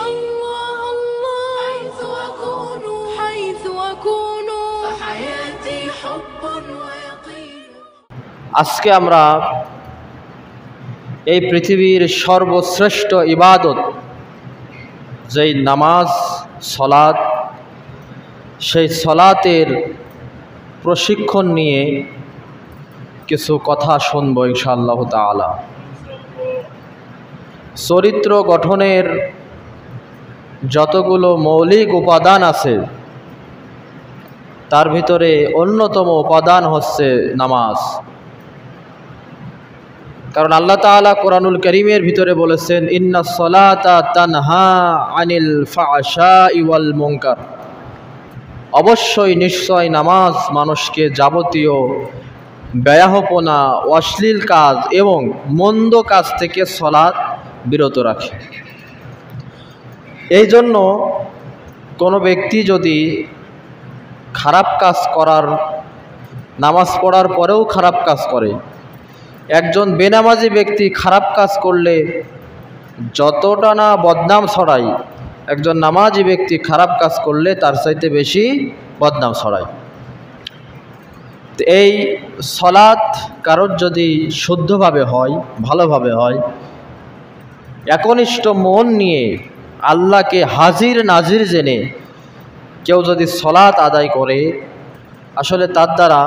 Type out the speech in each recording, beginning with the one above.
الله الله حيث أكون فحياتي حب ويقين। আজকে আমরা এই পৃথিবীর সর্বশ্রেষ্ঠ ইবাদত যেই নামাজ সালাত, সেই সালাতের প্রশিক্ষণ নিয়ে কিছু কথা শুনব ইনশাআল্লাহ তাআলা। চরিত্র গঠনের যতগুলো মৌলিক উপাদান আছে তার ভিতরে অন্যতম উপাদান হচ্ছে নামাজ। কারণ আল্লাহ তাআলা কোরআনুল কারীমের ভিতরে বলেছেন, ইন্নাস সালাতা তানহা আনিল ফাহশাই ওয়াল মুনকার, অবশ্যই নিশ্চয় নামাজ মানুষকে যাবতীয় ব্যয়াহপনা, অশ্লীল কাজ এবং মন্দ কাজ থেকে সালাত বিরত রাখে। এই জন্য কোনো ব্যক্তি যদি খারাপ কাজ করার, নামাজ পড়ার পরেও খারাপ কাজ করে, একজন বেনামাজি ব্যক্তি খারাপ কাজ করলে যতটা না বদনাম ছড়ায়, একজন নামাজি ব্যক্তি খারাপ কাজ করলে তার চাইতে বেশি বদনাম ছড়ায়। এই সালাত কারোর যদি শুদ্ধভাবে হয়, ভালোভাবে হয়, একনিষ্ঠ মন নিয়ে আল্লাহকে হাজির নাজির জেনে কেউ যদি সালাত আদায় করে, আসলে তার দ্বারা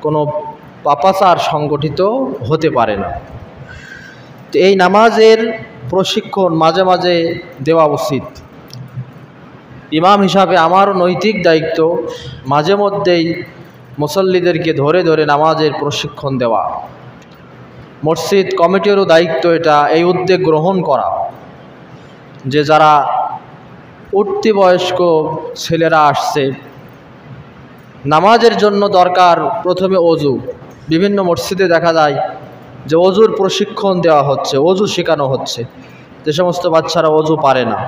কোনো পাপাচার সংগঠিত হতে পারে না। তো এই নামাজের প্রশিক্ষণ মাঝে মাঝে দেওয়া উচিত। ইমাম হিসাবে আমারও নৈতিক দায়িত্ব মাঝে মধ্যেই মুসল্লিদেরকে ধরে ধরে নামাজের প্রশিক্ষণ দেওয়া। মসজিদ কমিটিরও দায়িত্ব এটা, এই উদ্যোগ গ্রহণ করা যে যারা উঠতি বয়স্ক ছেলেরা আসছে, নামাজের জন্য দরকার প্রথমে অজু। বিভিন্ন মসজিদে দেখা যায় যে অজুর প্রশিক্ষণ দেওয়া হচ্ছে, অজু শেখানো হচ্ছে। যে সমস্ত বাচ্চারা অজু পারে না,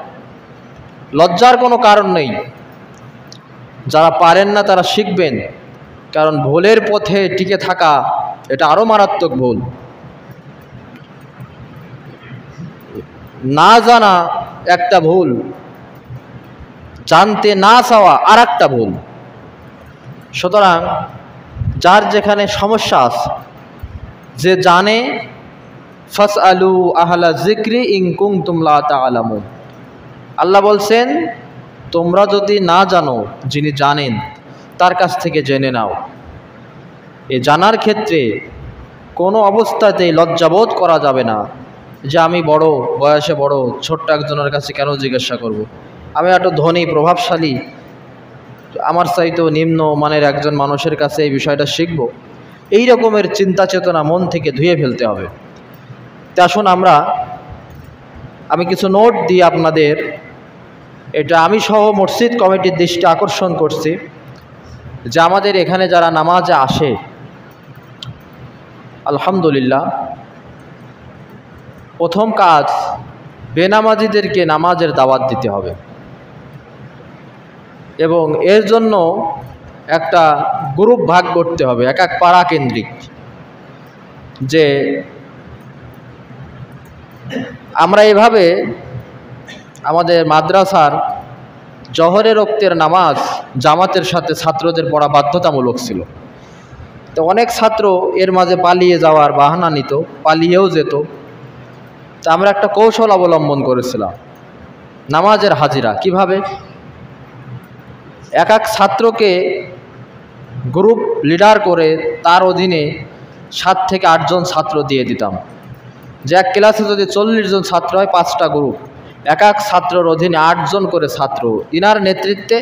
লজ্জার কোনো কারণ নেই। যারা পারেন না তারা শিখবেন, কারণ ভুলের পথে টিকে থাকা এটা আরও মারাত্মক ভুল। না জানা একটা ভুল, জানতে না চাওয়া আর একটা ভুল। সুতরাং যার যেখানে সমস্যা আছে, যে জানে, ফাসআলু আহলা যিকরি ইন কুনতুম লা তা'লামুন। আল্লাহ বলছেন, তোমরা যদি না জানো, যিনি জানেন তার কাছ থেকে জেনে নাও। এ জানার ক্ষেত্রে কোনো অবস্থাতেই লজ্জাবোধ করা যাবে না যে আমি বড়, বয়সে বড়, ছোট্ট একজনের কাছে কেন জিজ্ঞাসা করব। আমি একটু ধনী, প্রভাবশালী, আমার চাইতেও নিম্ন মানের একজন মানুষের কাছে এই বিষয়টা শিখব। এই রকমের চিন্তা চেতনা মন থেকে ধুয়ে ফেলতে হবে। তা আসুন আমি কিছু নোট দিই আপনাদের। এটা আমি সহ মসজিদ কমিটির দৃষ্টি আকর্ষণ করছি যে আমাদের এখানে যারা নামাজে আসে, আলহামদুলিল্লাহ, প্রথম কাজ বেনামাজিদেরকে নামাজের দাওয়াত দিতে হবে এবং এর জন্য একটা গ্রুপ ভাগ করতে হবে, এক এক পাড়া কেন্দ্রিক। যে আমরা এভাবে আমাদের মাদ্রাসার জহরের ওক্তের নামাজ জামাতের সাথে ছাত্রদের পড়া বাধ্যতামূলক ছিল। তো অনেক ছাত্র এর মাঝে পালিয়ে যাওয়ার বাহানা নিত, পালিয়েও যেত। তা আমরা একটা কৌশল অবলম্বন করেছিলাম, নামাজের হাজিরা কিভাবে। এক এক ছাত্রকে গ্রুপ লিডার করে তার অধীনে 7 থেকে 8 জন ছাত্র দিয়ে দিতাম। যে এক ক্লাসে যদি 40 জন ছাত্র হয়, 5টা গ্রুপ, এক এক ছাত্রের অধীনে 8 জন করে ছাত্র। ইনার নেতৃত্বে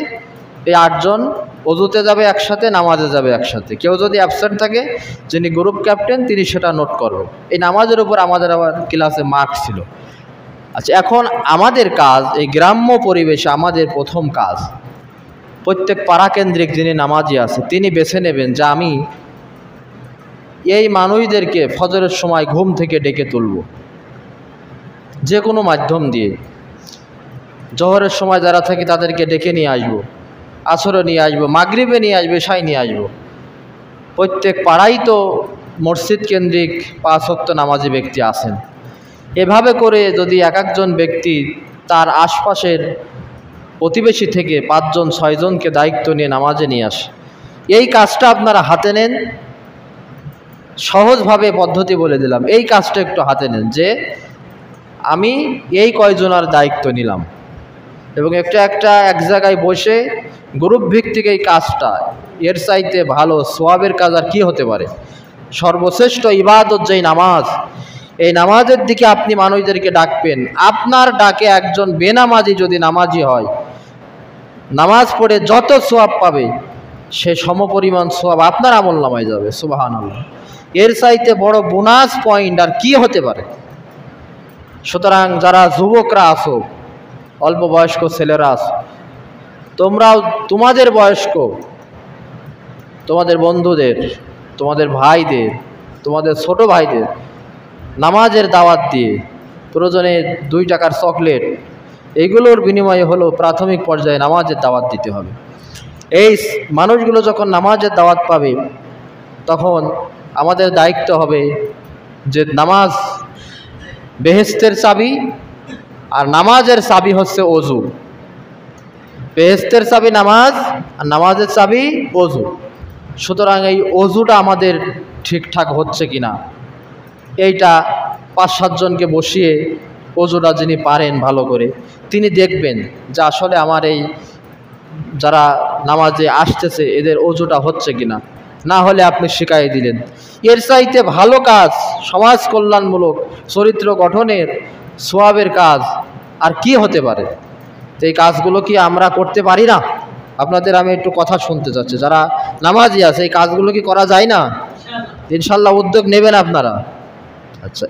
এই 8 জন অজুতে যাবে একসাথে, নামাজে যাবে একসাথে। কেউ যদি অ্যাবসেন্ট থাকে, যিনি গ্রুপ ক্যাপ্টেন তিনি সেটা নোট করবে। এই নামাজের উপর আমাদের আবার ক্লাসে মার্ক ছিল। আচ্ছা, এখন আমাদের কাজ, এই গ্রাম্য পরিবেশে আমাদের প্রথম কাজ, প্রত্যেক পাড়াকেন্দ্রিক যিনি নামাজি আছে তিনি বেছে নেবেন যে আমি এই মানুষদেরকে ফজরের সময় ঘুম থেকে ডেকে তুলব, যে কোনো মাধ্যম দিয়ে। জোহরের সময় যারা থাকে তাদেরকে ডেকে নিয়ে আসবো, আসরে নিয়ে আসবো, মাগরিবে নিয়ে আসবো, এশায় নিয়ে আসবো। প্রত্যেক পাড়াই তো মসজিদ কেন্দ্রিক 5 ওয়াক্ত নামাজি ব্যক্তি আছেন। এভাবে করে যদি এক একজন ব্যক্তি তার আশপাশের প্রতিবেশী থেকে 5 জন 6 জনকে দায়িত্ব নিয়ে নামাজে নিয়ে আসে। এই কাজটা আপনারা হাতে নেন। সহজভাবে পদ্ধতি বলে দিলাম, এই কাজটা একটু হাতে নেন যে আমি এই কয়জনের দায়িত্ব নিলাম, এবং এক জায়গায় বসে গ্রুপ ভিত্তিক এই কাজটা, এর চাইতে ভালো সোয়াবের কাজ আর কি হতে পারে। সর্বশ্রেষ্ঠ ইবাদত যেই নামাজ, এই নামাজের দিকে আপনি মানুষদেরকে ডাকবেন। আপনার ডাকে একজন বেনামাজি যদি নামাজি হয়, নামাজ পড়ে যত সোয়াব পাবে সে সমপরিমাণ সোয়াব আপনার আমলনামায় যাবে। সুবহানাল্লাহ, এর চাইতে বড় বোনাস পয়েন্ট আর কি হতে পারে। সুতরাং যারা যুবকরা আছো, অল্প বয়স্ক ছেলেরা আছো, তোমরাও তোমাদের বয়স্ক, তোমাদের বন্ধুদের, তোমাদের ভাইদের, তোমাদের ছোট ভাইদের নামাজের দাওয়াত দিয়ে, প্রয়োজনে 2 টাকার চকলেট, এইগুলোর বিনিময়ে হলো প্রাথমিক পর্যায়ে নামাজের দাওয়াত দিতে হবে। এই মানুষগুলো যখন নামাজের দাওয়াত পাবে, তখন আমাদের দায়িত্ব হবে যে নামাজ বেহেশতের চাবি, আর নামাজের চাবি হচ্ছে অজু। বেহেশতের চাবি নামাজ, আর নামাজের চাবি অজু। সুতরাং এই অজুটা আমাদের ঠিকঠাক হচ্ছে কিনা, এইটা 5-7 জনকে বসিয়ে অজুটা যিনি পারেন ভালো করে, তিনি দেখবেন যে আসলে আমার এই যারা নামাজে আসতেছে এদের অজুটা হচ্ছে কিনা। না হলে আপনি শিখাই দিলেন। এর চাইতে ভালো কাজ, সমাজ কল্যাণমূলক, চরিত্র গঠনের, সোয়াবের কাজ আর কি হতে পারে। তো এই কাজগুলো কি আমরা করতে পারি না? আপনাদের আমি একটু কথা শুনতে চাচ্ছি, যারা নামাজি আছে এই কাজগুলো কি করা যায় না? ইনশাল্লাহ উদ্যোগ নেবেন আপনারা। আচ্ছা,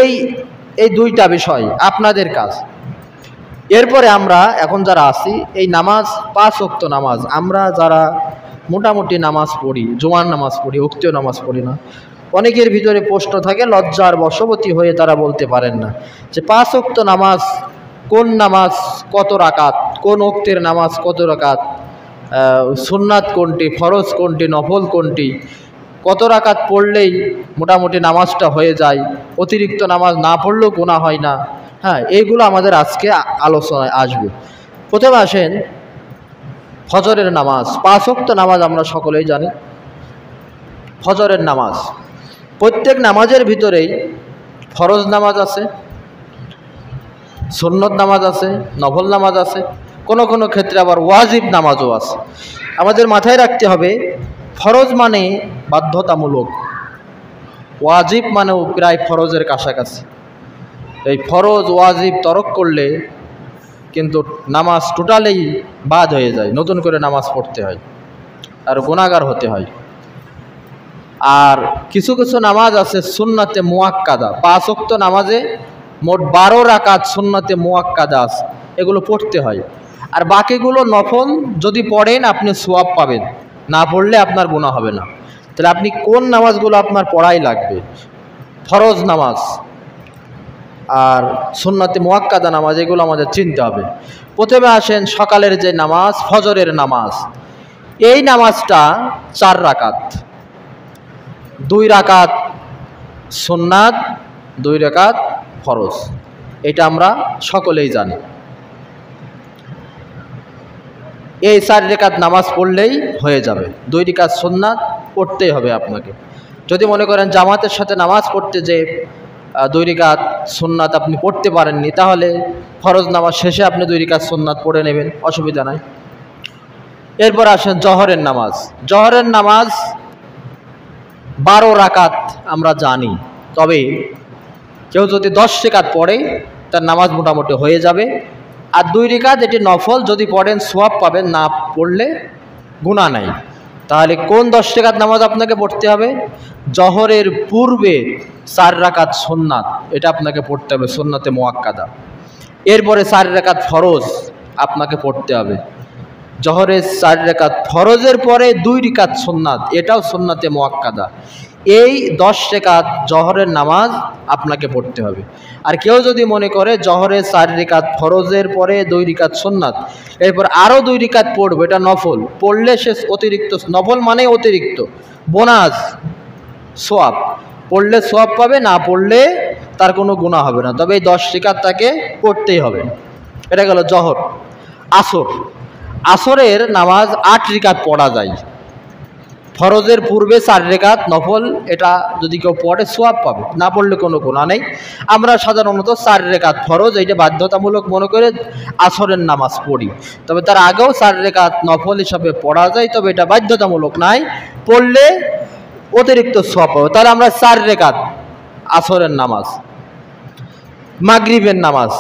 এই 2টা বিষয় আপনাদের কাজ। এরপরে আমরা এখন যারা আছি, এই নামাজ 5 ওয়াক্ত নামাজ, আমরা যারা মোটামুটি নামাজ পড়ি, জুমার নামাজ পড়ি, উক্তীয় নামাজ পড়ি না, অনেকের ভিতরে প্রশ্ন থাকে, লজ্জার বশবর্তী হয়ে তারা বলতে পারেন না যে 5 ওয়াক্ত নামাজ কোন নামাজ কত রাকাত, কোন ওক্তের নামাজ কত রাকাত, সুন্নাত কোনটি, ফরজ কোনটি, নফল কোনটি, কত রাকাত পড়লেই মোটামুটি নামাজটা হয়ে যায়, অতিরিক্ত নামাজ না পড়লেও গুনাহ হয় না। হ্যাঁ, এইগুলো আমাদের আজকে আলোচনায় আসবে। প্রথমে আসেন ফজরের নামাজ। 5 ওয়াক্ত নামাজ আমরা সকলেই জানি। ফজরের নামাজ, প্রত্যেক নামাজের ভিতরেই ফরজ নামাজ আছে, সুন্নত নামাজ আছে, নফল নামাজ আছে, কোনো ক্ষেত্রে আবার ওয়াজিব নামাজও আছে। আমাদের মাথায় রাখতে হবে, ফরজ মানে বাধ্যতামূলক, ওয়াজিব মানেও প্রায় ফরজের কাছাকাছি। এই ফরজ ওয়াজিব তরক করলে কিন্তু নামাজ টোটালেই বাদ হয়ে যায়, নতুন করে নামাজ পড়তে হয় আর গুনাহগার হতে হয়। আর কিছু নামাজ আছে সুন্নাতে মুআক্কাদা, 5 ওয়াক্ত নামাজে মোট 12 রাকাত সুন্নাতে মুআক্কাদা আছে, এগুলো পড়তে হয়। আর বাকিগুলো নফল, যদি পড়েন আপনি সওয়াব পাবেন, না পড়লে আপনার গুনাহ হবে না। তাহলে আপনি কোন নামাজগুলো আপনার পড়াই লাগবে? ফরজ নামাজ আর সুন্নাতে মুআক্কাদা নামাজ, এগুলো আমাদের চিনতে হবে। প্রথমে আসেন সকালের যে নামাজ, ফজরের নামাজ। এই নামাজটা 4 রাকাত, 2 রাকাত সুন্নাত, 2 রাকাত ফরজ, এটা আমরা সকলেই জানি। এই 4 রাকাত নামাজ পড়লেই হয়ে যাবে। 2 রাকাত সুন্নাত পড়তেই হবে আপনাকে। যদি মনে করেন জামাতের সাথে নামাজ পড়তে যে 2 রাকাত সুন্নাত আপনি পড়তে পারেননি, তাহলে ফরজ নামাজ শেষে আপনি 2 রাকাত সুন্নাত পড়ে নেবেন, অসুবিধা নাই। এরপর আসেন জহরের নামাজ। জহরের নামাজ 12 রাকাত আমরা জানি, তবে কেউ যদি 10 রাকাত পড়ে তার নামাজ মোটামুটি হয়ে যাবে। আর 2 রাকাত এটি নফল, যদি পড়েন সওয়াব পাবেন, না পড়লে গুনাহ নাই। তাহলে কোন 10 রাকাত নামাজ আপনাকে পড়তে হবে? জহরের পূর্বে 4 রাকাত সুন্নাত, এটা আপনাকে পড়তে হবে, সুন্নাতে মুআক্কাদা। এরপরে 4 রাকাত ফরজ আপনাকে পড়তে হবে। জহরের 4 রাকাত ফরজের পরে 2 রাকাত সুন্নাত, এটাও সুন্নাতে মুআক্কাদা। এই 10 রাকাত জহরের নামাজ আপনাকে পড়তে হবে। আর কেউ যদি মনে করে জহরের 4 রাকাত ফরজের পরে 2 রাকাত সুন্নাত, এরপর আরও 2 রাকাত পড়বে, এটা নফল, পড়লে সে অতিরিক্ত, নফল মানে অতিরিক্ত বোনাস সোয়াব, পড়লে সোয়াব পাবে, না পড়লে তার কোনো গুনাহ হবে না। তবে এই 10 রাকাত তাকে পড়তেই হবে। এটা গেল জহর। আসর, আসরের নামাজ 8 রিকাত পড়া যায়। ফরজের পূর্বে 4 রেকাত নফল, এটা যদি কেউ পড়ে সওয়াব পাবে, না পড়লে কোনো গুনাহ নেই। আমরা সাধারণত 4 রেকাত ফরজ এইটা বাধ্যতামূলক মনে করে আসরের নামাজ পড়ি, তবে তার আগেও 4 রেকাত নফল হিসাবে পড়া যায়, তবে এটা বাধ্যতামূলক নাই, পড়লে অতিরিক্ত সওয়াব পাবে। তাহলে আমরা 4 রেকাত আসরের নামাজ। মাগরিবের নামাজ,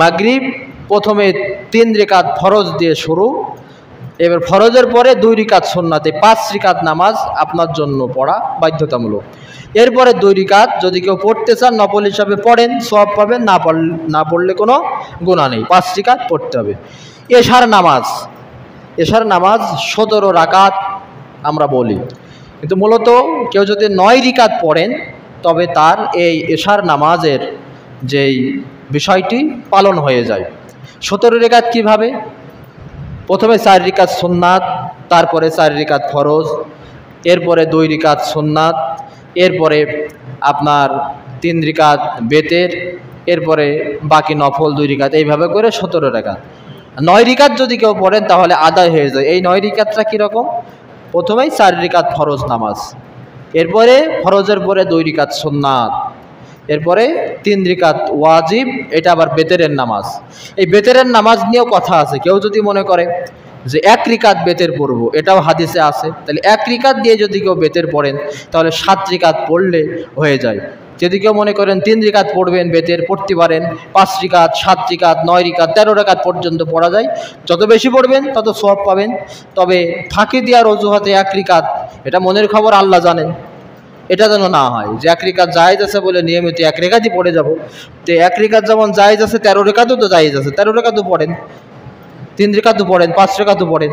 মাগরিব প্রথমে 3 রেকাত ফরজ দিয়ে শুরু, এবার ফরজের পরে 2 রিকাত সুন্নাতে 5 রিকাত নামাজ আপনার জন্য পড়া বাধ্যতামূলক। এরপরে 2 রিকাত যদি কেউ পড়তে চান নফল হিসাবে পড়েন, সওয়াব পাবেন, না পড়লে কোনো গুনাহ নেই, 5 রিকাত পড়তে হবে। এশার নামাজ, এশার নামাজ 17 রাকাত আমরা বলি, কিন্তু মূলত কেউ যদি 9 রিকাত পড়েন তবে তার এই এশার নামাজের যেই বিষয়টি পালন হয়ে যায়। 17 রিকাত কিভাবে? প্রথমে 4 রিকাত সুন্নাত, তারপরে 4 রিকাত ফরজ, এরপরে 2 রিকাত সুন্নাত, এরপরে আপনার 3 রিকাত বেতের, এরপরে বাকি নফল 2 রিকাত, এইভাবে করে 17 রিকাত। 9 রিকাত যদি কেউ পড়েন তাহলে আদায় হয়ে যায়। এই 9 রিকাতটা কীরকম? প্রথমেই 4 রিকাত ফরজ নামাজ, এরপরে ফরজের পরে 2 রিকাত সুন্নাত, এরপরে 3 রিকাত ওয়াজিব, এটা আবার বেতেরের নামাজ। এই বেতেরের নামাজ নিয়েও কথা আছে। কেউ যদি মনে করে যে 1 রিকাত বেতের পড়বো, এটাও হাদিসে আছে, তাহলে 1 রিকাত দিয়ে যদি কেউ বেতের পড়েন তাহলে 7 রিকাত পড়লে হয়ে যায়। যদি কেউ মনে করেন 3 রিকাত পড়বেন বেতের, পড়তে পারেন। 5 রিকাত, 7 রিকাত, 9 রিকাত, 13 রিকাত পর্যন্ত পড়া যায়। যত বেশি পড়বেন তত সওয়াব পাবেন। তবে ফাঁকি দেওয়ার অজুহাতে 1 রিকাত, এটা মনের খবর আল্লাহ জানেন, এটা যেন না হয় যে 1 রিকাত জায়েজ আছে বলে নিয়মিত 1 রিকাতই পড়ে যাব। তো 1 রিকাত যেমন জায়েজ আছে, 13 রিকাতও তো জায়েজ আছে, 13 রিকাতও পড়েন, 3 রিকাতও পড়েন, 5 রিকাতও পড়েন।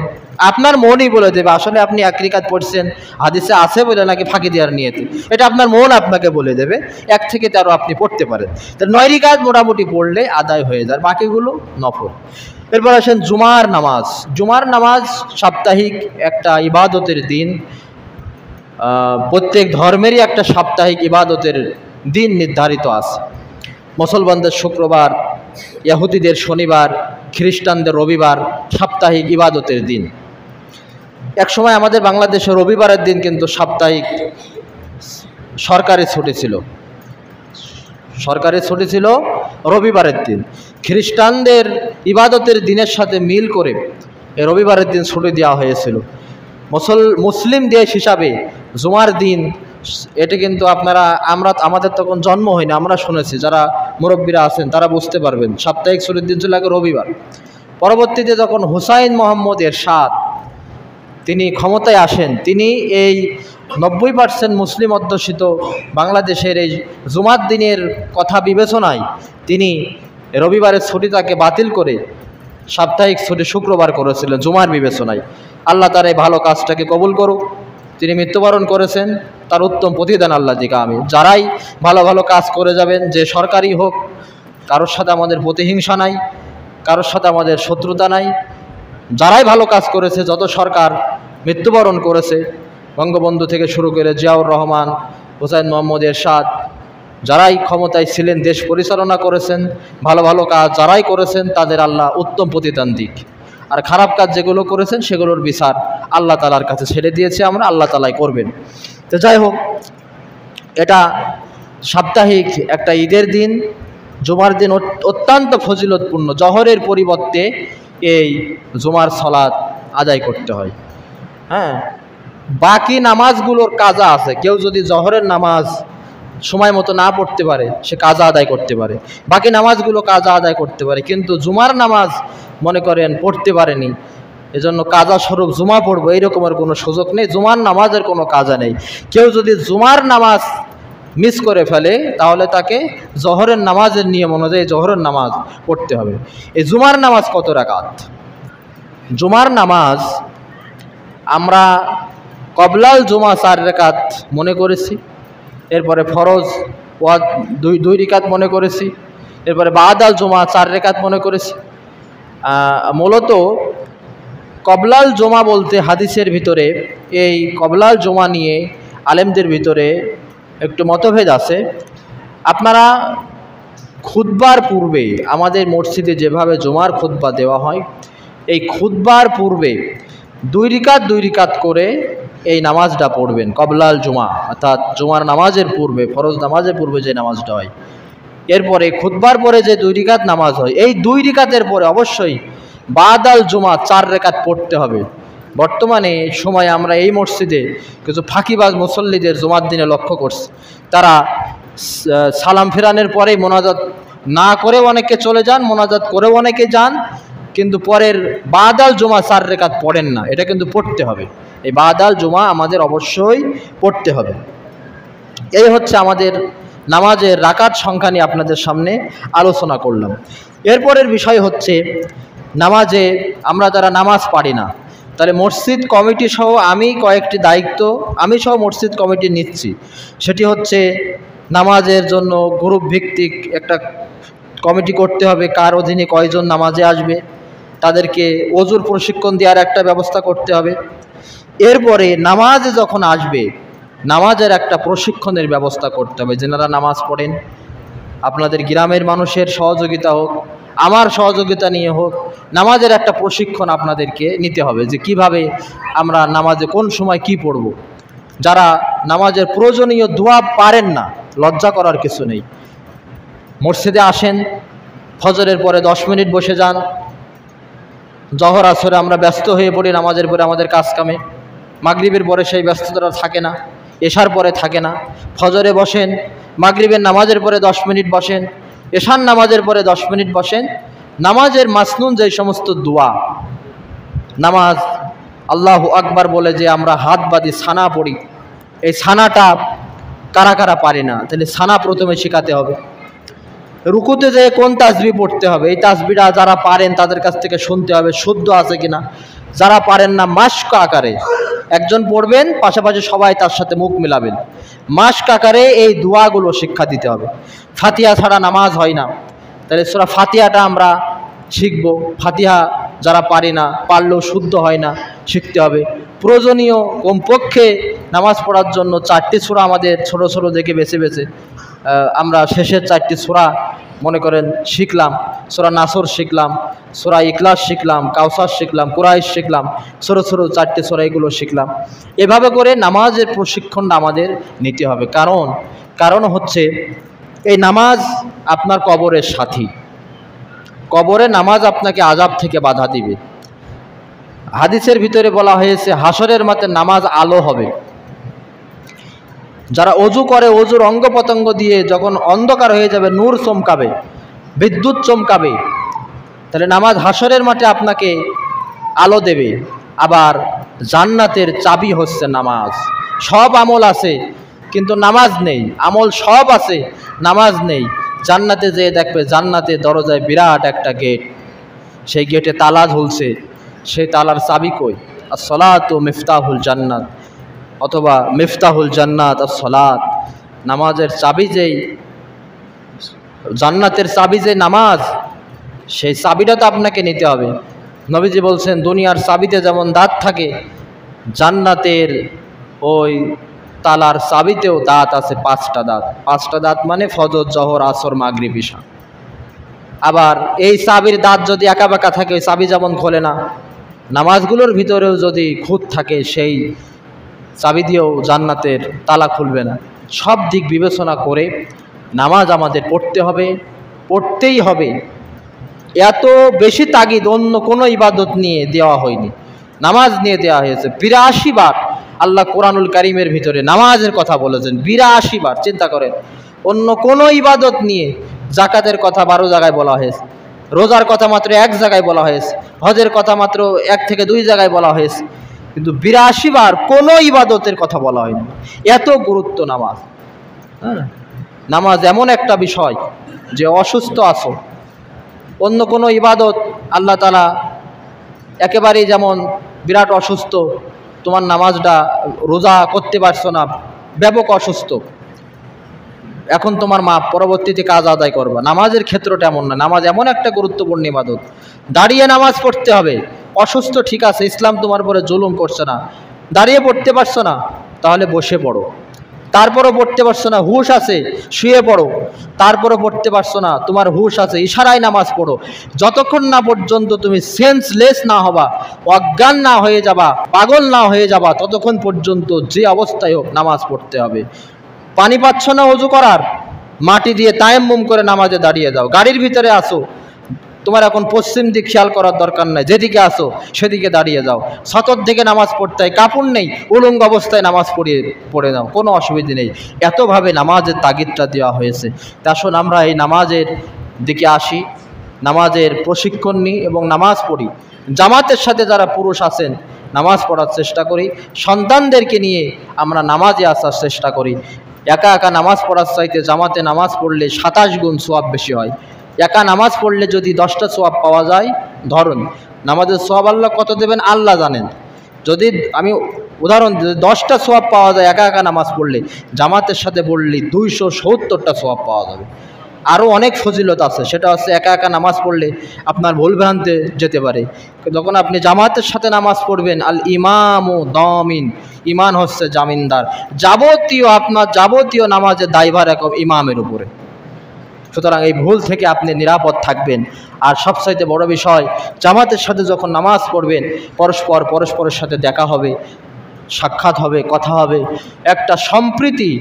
আপনার মনই বলে দেবে আসলে আপনি 1 রিকাত পড়ছেন হাদিসে আছে বলে নাকি ফাঁকি দেওয়ার নিয়তে, এটা আপনার মন আপনাকে বলে দেবে। 1 থেকে 13 আপনি পড়তে পারেন। তো 9 রিকাত মোটামুটি পড়লে আদায় হয়ে যায়, বাকিগুলো নফল। এরপর আসেন জুমার নামাজ। জুমার নামাজ সাপ্তাহিক একটা ইবাদতের দিন। প্রত্যেক ধর্মেরই একটা সাপ্তাহিক ইবাদতের দিন নির্ধারিত আছে। মুসলমানদের শুক্রবার, ইহুদিদের শনিবার, খ্রিস্টানদের রবিবার সাপ্তাহিক ইবাদতের দিন। এক সময় আমাদের বাংলাদেশে রবিবারের দিন কিন্তু সাপ্তাহিক সরকারি ছুটি ছিল, সরকারি ছুটি ছিল রবিবারের দিন। খ্রিস্টানদের ইবাদতের দিনের সাথে মিল করে এই রবিবারের দিন ছুটি দেওয়া হয়েছিল। মুসলিম দেশ হিসাবে জুমার দিন, এটা কিন্তু আমাদের তখন জন্ম হয়নি, আমরা শুনেছি, যারা মুরব্বীরা আছেন তারা বুঝতে পারবেন। সাপ্তাহিক ছুটির দিন ছিল আগে রবিবার। পরবর্তীতে যখন হুসাইন মোহাম্মদ এরশাদ তিনি ক্ষমতায় আসেন, তিনি এই 90% মুসলিম অধ্যুষিত বাংলাদেশের এই জুমার দিনের কথা বিবেচনায় তিনি রবিবারের ছুটিটাকে বাতিল করে সাপ্তাহিক ছুটি শুক্রবার করেছিলেন জুমার বিবেচনায়। আল্লাহ তার এই ভালো কাজটাকে কবুল করুক। তিনি মৃত্যুবরণ করেছেন, তার উত্তম প্রতিদান আল্লাহ দিকে আমি। যারাই ভালো ভালো কাজ করে যাবেন, যে সরকারি হোক, কারোর সাথে আমাদের প্রতিহিংসা নাই, কারোর সাথে আমাদের শত্রুতা নাই। যারাই ভালো কাজ করেছে, যত সরকার মৃত্যুবরণ করেছে, বঙ্গবন্ধু থেকে শুরু করে জিয়াউর রহমান, হুসাইন মোহাম্মদ এরশাদ, যারাই ক্ষমতায় ছিলেন, দেশ পরিচালনা করেছেন, ভালো ভালো কাজ যারাই করেছেন তাদের আল্লাহ উত্তম প্রতিদান দিক। আর খারাপ কাজ যেগুলো করেছেন সেগুলোর বিচার আল্লাহ তালার কাছে ছেড়ে দিয়েছে আমরা, আল্লাহ তালাই করবেন। তো যাই হোক, এটা সাপ্তাহিক একটা ঈদের দিন। জুমার দিন অত্যন্ত ফজিলতপূর্ণ। জহরের পরিবর্তে এই জুমার সালাত আদায় করতে হয়। হ্যাঁ, বাকি নামাজগুলোর কাজা আছে। কেউ যদি জহরের নামাজ সময় মতো না পড়তে পারে, সে কাজা আদায় করতে পারে, বাকি নামাজগুলো কাজা আদায় করতে পারে। কিন্তু জুমার নামাজ মনে করেন পড়তে পারেনি, এজন্য কাজা স্বরূপ জুমা পড়বো এইরকমের কোনো সুযোগ নেই। জুমার নামাজের কোনো কাজা নেই। কেউ যদি জুমার নামাজ মিস করে ফেলে তাহলে তাকে জহরের নামাজের নিয়ম অনুযায়ী জহরের নামাজ পড়তে হবে। এই জুমার নামাজ কত রাকাত? জুমার নামাজ আমরা কবলাল জুমা 4 রাকাত মনে করেছি, এরপরে ফরজ 2 রিকাত মনে করেছি, এরপরে বাদাল জুমা 4 রাকাত মনে করেছি। মূলত কবলাল জুমা বলতে হাদিসের ভিতরে এই কবলাল জুমা নিয়ে আলেমদের ভিতরে একটু মতভেদ আছে। আপনারা খুতবার পূর্বে আমাদের মসজিদে যেভাবে জুমার খুতবা দেওয়া হয়, এই খুতবার পূর্বে 2 রাকাত করে এই নামাজটা পড়বেন কবলাল জুমা, অর্থাৎ জুমার নামাজের পূর্বে, ফরজ নামাজের পূর্বে যে নামাজটা হয়। এরপরে খুতবার পরে যে 2 রাকাত নামাজ হয়, এই 2 রাকাতের পরে অবশ্যই বাদাল জুমা 4 রাকাত পড়তে হবে। বর্তমানে সময় আমরা এই মসজিদে কিছু ফাঁকিবাজ মুসল্লিদের জুমার দিনে লক্ষ্য করছি, তারা সালাম ফেরানোর পরেই মোনাজাত না করে অনেকে চলে যান, মোনাজাত করেও অনেকে যান, কিন্তু পরের বাদাল জুমা 4 রাকাত পড়েন না। এটা কিন্তু পড়তে হবে, এই বাদাল জুমা আমাদের অবশ্যই পড়তে হবে। এই হচ্ছে আমাদের নামাজের রাকাত সংখ্যা নিয়ে আপনাদের সামনে আলোচনা করলাম। এরপরের বিষয় হচ্ছে নামাজে আমরা যারা নামাজ পারি না, তাহলে মসজিদ কমিটি সহ আমি কয়েকটি দায়িত্ব আমি সহ মসজিদ কমিটি নিচ্ছি। সেটি হচ্ছে নামাজের জন্য গ্রুপ ভিত্তিক একটা কমিটি করতে হবে, কার অধীনে কয়জন নামাজে আসবে, তাদেরকে ওযুর প্রশিক্ষণ দেওয়ার একটা ব্যবস্থা করতে হবে। এরপরে নামাজে যখন আসবে নামাজের একটা প্রশিক্ষণের ব্যবস্থা করতে হবে। যারা নামাজ পড়েন, আপনাদের গ্রামের মানুষের সহযোগিতা হোক, আমার সহযোগিতা নিয়ে হোক, নামাজের একটা প্রশিক্ষণ আপনাদেরকে নিতে হবে, যে কিভাবে আমরা নামাজে কোন সময় কি পড়ব। যারা নামাজের প্রয়োজনীয় দোয়া পারেন না, লজ্জা করার কিছু নেই। মসজিদে আসেন, ফজরের পরে 10 মিনিট বসে যান, জহর আসরে আমরা ব্যস্ত হয়ে পড়ি নামাজের পরে আমাদের কাজ কামে, মাগরিবের পরে সেই ব্যস্ততা থাকে না, এশার পরে থাকে না। ফজরে বসেন, মাগরিবের নামাজের পরে 10 মিনিট বসেন, এশার নামাজের পরে 10 মিনিট বসেন। নামাজের মাসনুন যে সমস্ত দোয়া, নামাজ আল্লাহু আকবার বলে যে আমরা হাত বাঁধি, ছানা পড়ি, এই ছানাটা কারা কারা পারি না, তাহলে ছানা প্রথমে শেখাতে হবে। রুকুতে যেয়ে কোন তাসবিহ পড়তে হবে, এই তাসবিহটা যারা পারেন তাদের কাছ থেকে শুনতে হবে শুদ্ধ আছে কিনা। যারা পারেন না মাস্ক আকারে একজন পড়বেন, পাশাপাশি সবাই তার সাথে মুখ মিলাবেন, মাস্ক আকারে এই দোয়াগুলো শিক্ষা দিতে হবে। ফাতিহা ছাড়া নামাজ হয় না, তাহলে সূরা ফাতিহাটা আমরা শিখব। ফাতিহা যারা পারি না, পারলেও শুদ্ধ হয় না, শিখতে হবে। প্রয়োজনীয় কমপক্ষে নামাজ পড়ার জন্য 4টি সূরা আমাদের ছোট ছোট দেখে বেছে বেছে আমরা শেষের 4টি সূরা মনে করেন শিখলাম। সূরা নাসর শিখলাম, সূরা ইখলাস শিখলাম, কাউসার শিখলাম, কুরাইশ শিখলাম, ছোট ছোট 4টি সূরা এগুলো শিখলাম। এভাবে করে নামাজের প্রশিক্ষণটা আমাদের নিতে হবে। কারণ হচ্ছে এই নামাজ আপনার কবরের সাথী। কবরে নামাজ আপনাকে আযাব থেকে বাধা দিবে। হাদিসের ভিতরে বলা হয়েছে হাসরের মাঠে নামাজ আলো হবে। যারা অজু করে, অজুর অঙ্গ প্রত্যঙ্গ দিয়ে যখন অন্ধকার হয়ে যাবে, নূর চমকাবে, বিদ্যুৎ চমকাবে, তাহলে নামাজ হাসরের মাঠে আপনাকে আলো দেবে। আবার জান্নাতের চাবি হচ্ছে নামাজ। সব আমল আছে কিন্তু নামাজ নেই, আমল সব আছে নামাজ নেই। জান্নাতে যেয়ে দেখবে জান্নাতের দরজায় বিরাট একটা গেট, সেই গেটে তালা ঝুলছে, সেই তালার চাবি কই? as-salatu মিফতাহুল জান্নাত, অথবা মিফতাহুল জান্নাত as-সালাত। নামাজের চাবি যেই, জান্নাতের চাবি যে নামাজ, সেই চাবিটা তো আপনাকে নিতে হবে। নবীজি বলছেন দুনিয়ার চাবিতে যেমন দাঁত থাকে, জান্নাতের ওই তালার চাবিতেও দাঁত আছে, 5টা দাঁত। 5টা দাঁত মানে ফজর, জহর, আসর, মাগরিব, ইশা। আবার এই চাবির দাঁত যদি একা বাঁকা থাকে, ওই চাবি যেমন খোলে না, নামাজগুলোর ভিতরেও যদি খুঁত থাকে, সেই চাবি দিয়েও জান্নাতের তালা খুলবে না। সব দিক বিবেচনা করে নামাজ আমাদের পড়তে হবে, পড়তেই হবে। এত বেশি তাগিদ অন্য কোনো ইবাদত নিয়ে দেওয়া হয়নি, নামাজ নিয়ে দেওয়া হয়েছে। 82 বার আল্লাহ কোরআনুল কারীমের ভিতরে নামাজের কথা বলেছেন, 82 বার। চিন্তা করেন, অন্য কোনো ইবাদত নিয়ে, জাকাতের কথা 12 জায়গায় বলা হয়েছে, রোজার কথা মাত্র 1 জায়গায় বলা হয়েছে, হজের কথা মাত্র 1 থেকে 2 জায়গায় বলা হয়েছে, কিন্তু 82 বার কোনো ইবাদতের কথা বলা হয়নি। এত গুরুত্ব নামাজ। হ্যাঁ, নামাজ এমন একটা বিষয় যে অসুস্থ আছো, অন্য কোনো ইবাদত আল্লাহ তাআলা একেবারেই যেমন বিরাট অসুস্থ, তোমার নামাজটা রোজা করতে পারছো না, ব্যাপক অসুস্থ, এখন তোমার মা পরবর্তীতে কাজ আদায় করবা। নামাজের ক্ষেত্রটা এমন না। নামাজ এমন একটা গুরুত্বপূর্ণ ইবাদত, দাঁড়িয়ে নামাজ পড়তে হবে। অসুস্থ ঠিক আছে, ইসলাম তোমার উপরে জুলুম করছে না, দাঁড়িয়ে পড়তে পারছো না, তাহলে বসে পড়ো। তারপরও পড়তে পারছো না, হুশ আছে, শুয়ে পড়ো। তারপরও পড়তে পারছো না, তোমার হুশ আছে, ইশারায় নামাজ পড়ো। যতক্ষণ না পর্যন্ত তুমি সেন্সলেস না হবা, অজ্ঞান না হয়ে যাবা, পাগল না হয়ে যাবা, ততক্ষণ পর্যন্ত যে অবস্থায় হোক নামাজ পড়তে হবে। পানি পাচ্ছ না ওযু করার, মাটি দিয়ে তায়াম্মুম করে নামাজে দাঁড়িয়ে যাও। গাড়ির ভিতরে আসো, তোমার এখন পশ্চিম দিক খেয়াল করার দরকার নাই, যেদিকে আসো সেদিকে দাঁড়িয়ে যাও। সতর দিকে নামাজ পড়তে হয়, কাপড় নেই, উলঙ্গ অবস্থায় নামাজ পড়ে নাও, কোনো অসুবিধা নেই। এতভাবে নামাজের তাগিদটা দেওয়া হয়েছে। তা আসুন আমরা এই নামাজের দিকে আসি, নামাজের প্রশিক্ষণ নিই এবং নামাজ পড়ি। জামাতের সাথে যারা পুরুষ আছেন নামাজ পড়ার চেষ্টা করি, সন্তানদেরকে নিয়ে আমরা নামাজে আসার চেষ্টা করি। একা একা নামাজ পড়ার চাইতে জামাতে নামাজ পড়লে 27 গুণ সওয়াব বেশি হয়। একা নামাজ পড়লে যদি 10টা সওয়াব পাওয়া যায়, ধরুন নামাজের সওয়াব আল্লাহ কত দেবেন আল্লাহ জানেন। যদি আমি উদাহরণ 10টা সওয়াব পাওয়া যায় একা একা নামাজ পড়লে, জামাতের সাথে পড়লে 270টা সওয়াব পাওয়া যাবে। আরও অনেক ফজিলত আছে, সেটা হচ্ছে একা একা নামাজ পড়লে আপনার ভুলভ্রান্তে যেতে পারে। যখন আপনি জামাতের সাথে নামাজ পড়বেন, আল ইমামু দামিন, ইমান হচ্ছে জামিনদার, আপনার যাবতীয় নামাজের দায়ভার এখন ইমামের উপরে। সুতরাং এই ভুল থেকে আপনি নিরাপদ থাকবেন। আর সবচাইতে বড় বিষয়, জামাতের সাথে যখন নামাজ পড়বেন পরস্পরের সাথে দেখা হবে, সাক্ষাৎ হবে, কথা হবে, একটা সম্প্রীতি,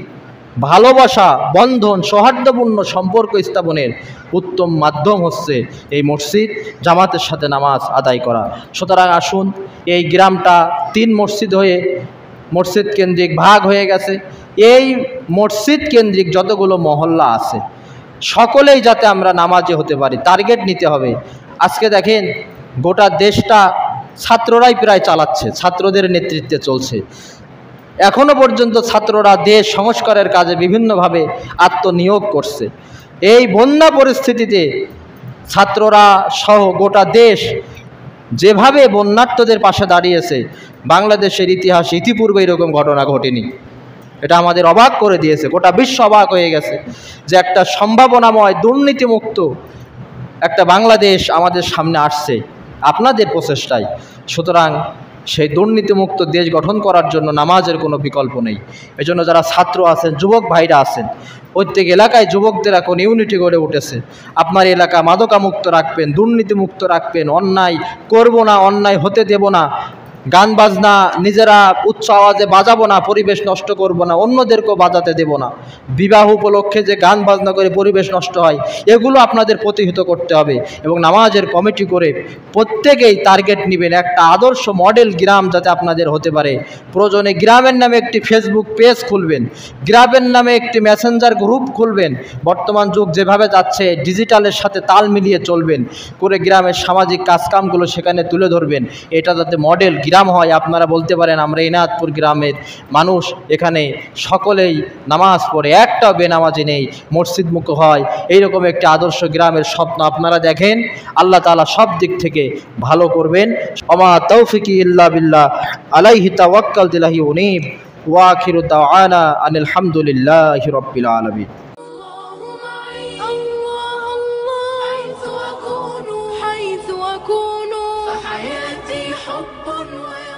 ভালোবাসা, বন্ধন, সৌহার্দ্যপূর্ণ সম্পর্ক স্থাপনের উত্তম মাধ্যম হচ্ছে এই মসজিদ, জামাতের সাথে নামাজ আদায় করা। সুতরাং আসুন, এই গ্রামটা 3 মসজিদ হয়ে মসজিদ কেন্দ্রিক ভাগ হয়ে গেছে। এই মসজিদ কেন্দ্রিক যতগুলো মহল্লা আছে সকলেই যাতে আমরা নামাজে হতে পারি, টার্গেট নিতে হবে। আজকে দেখেন গোটা দেশটা ছাত্ররাই প্রায় চালাচ্ছে, ছাত্রদের নেতৃত্বে চলছে। এখনো পর্যন্ত ছাত্ররা দেশ সংস্কারের কাজে বিভিন্নভাবে আত্মনিয়োগ করছে। এই বন্যা পরিস্থিতিতে ছাত্ররা সহ গোটা দেশ যেভাবে বন্যার্তদের পাশে দাঁড়িয়েছে, বাংলাদেশের ইতিহাসে ইতিপূর্বে এরকম ঘটনা ঘটেনি। এটা আমাদের অবাক করে দিয়েছে, গোটা বিশ্ব অবাক হয়ে গেছে যে একটা সম্ভাবনাময় দুর্নীতিমুক্ত একটা বাংলাদেশ আমাদের সামনে আসছে আপনাদের প্রচেষ্টায়। সুতরাং সেই দুর্নীতিমুক্ত দেশ গঠন করার জন্য নামাজের কোনো বিকল্প নেই। এজন্য যারা ছাত্র আছেন, যুবক ভাইরা আছেন, প্রত্যেক এলাকায় যুবকদের এখন ইউনিটি গড়ে উঠেছে। আপনার এলাকা মাদকামুক্ত রাখবেন, দুর্নীতিমুক্ত রাখবেন, অন্যায় করব না, অন্যায় হতে দেব না, গান বাজনা নিজেরা উচ্চ আওয়াজে বাজাবো না, পরিবেশ নষ্ট করব না, অন্যদেরকেও বাজাতে দেব না। বিবাহ উপলক্ষে যে গান বাজনা করে পরিবেশ নষ্ট হয়, এগুলো আপনাদের প্রতিহত করতে হবে। এবং নামাজের কমিটি করে প্রত্যেকেই টার্গেট নেবেন একটা আদর্শ মডেল গ্রাম যাতে আপনাদের হতে পারে। প্রয়োজনে গ্রামের নামে একটি ফেসবুক পেজ খুলবেন, গ্রামের নামে একটি মেসেঞ্জার গ্রুপ খুলবেন। বর্তমান যুগ যেভাবে যাচ্ছে ডিজিটালের সাথে তাল মিলিয়ে চলবেন, করে গ্রামের সামাজিক কাজকামগুলো সেখানে তুলে ধরবেন। এটা যাতে মডেল গ্রাম হয়, আপনারা বলতে পারেন আমরা ইনায়তপুর গ্রামের মানুষ, এখানে সকলেই নামাজ পড়ে, একটাও বেনামাজি নেই, মসজিদ মুখ হয়, এইরকম একটি আদর্শ গ্রামের স্বপ্ন আপনারা দেখেন। আল্লাহ তাআলা সব দিক থেকে ভালো করবেন। ওমা তৌফিকি ইল্লা বিল্লাহ, আলাইহি তাওয়াক্কালতু ইলাইহি উনীব, ওয়া আখিরু দাওয়ানা আনিল হামদুলিল্লাহি রাব্বিল আলামিন। حيث أكون فحياتي حب ويقين.